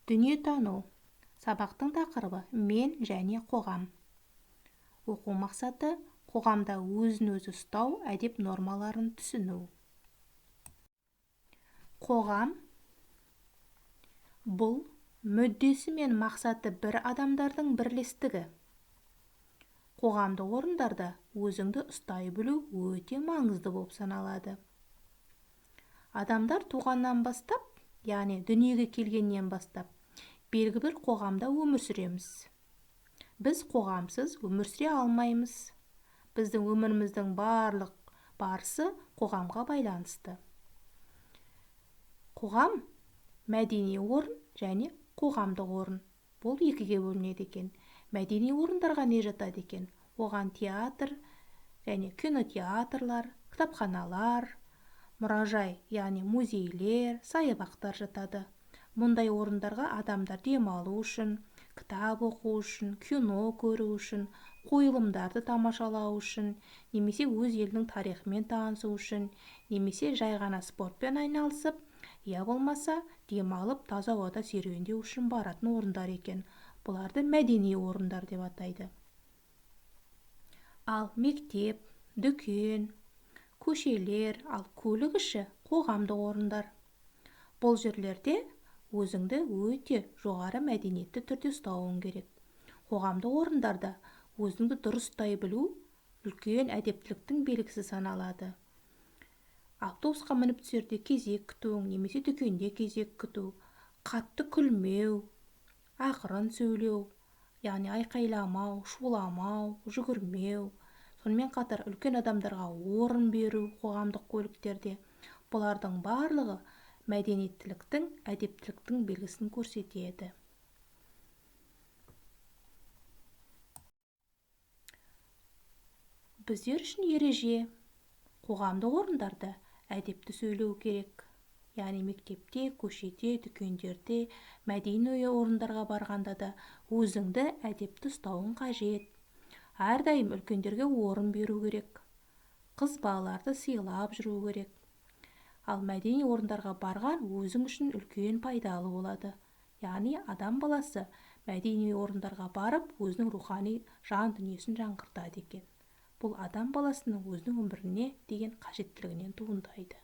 Дүниетану. Сабақтың тақырыбы мен және қоғам. Оқу мақсаты қоғамда өзін-өзі ұстау әдеп нормаларын түсіну. Қоғам бұл мүддесі мен мақсаты бір адамдардың бірлестігі. Қоғамдық орындарда өзіңді ұстай білу өте маңызды болып саналады. Адамдар туғаннан бастап, яғни дүниеге келгеннен бастап, белгілі бір қоғамда өмір сүреміз. Біз қоғамсыз өмір сүре алмаймыз. Біздің өміріміздің барлық барысы қоғамға байланысты. Қоғам мәдени орын және қоғамдық орын. Бұл екіге бөлінеді екен. Мәдени орындарға не жатады екен? Оған театр және кинотеатрлар, кітапханалар, мұражай, яғни музейлер, саябақтар жатады. Мұндай орындарға адамдар демалу үшін, кітап оқу үшін, кино көру үшін, қойылымдарды тамашалау үшін, немесе өз елдің тарихымен танысу үшін, немесе жай ғана спортпен айналысып, я болмаса демалып таза ауада серуендеу үшін баратын орындар екен. Бұларды мәдени орындар деп атайды. Ал мектеп, дүкен, көшелер, ал көлік іші қоғамдық орындар. Бұл жерлерде өзіңді өте жоғары мәдениетті түрде ұстауың керек. Қоғамдық орындарда өзіңді дұрыс ұстай білу үлкен әдептіліктің белгісі саналады. Автобусқа мініп түсерде кезек күтуің, немесе дүкенде кезек күту, қатты күлмеу, ақырын сөйлеу, яғни айқайламау, шуламау, жүгірмеу, сонымен қатар үлкен адамдарға орын беру қоғамдық көліктерде. Бұлардың барлығы мәдениеттіліктің, әдептіліктің белгісін көрсетеді. Біздер үшін ереже. Қоғамдық орындарда әдепті сөйлеу керек. Яғни мектепте, көшеде, дүкендерде, мәдени орындарға барғанда да өзіңді әдепті ұстауың қажет. Әрдайым үлкендерге орын беру керек. Қыз балаларды сыйлап жүру керек. Ал мәдени орындарға барған өзің үшін үлкен пайдалы болады. Яғни адам баласы мәдени орындарға барып, өзінің рухани жан дүниесін жаңғыртады екен. Бұл адам баласының өзінің өміріне деген қажеттілігінен туындайды.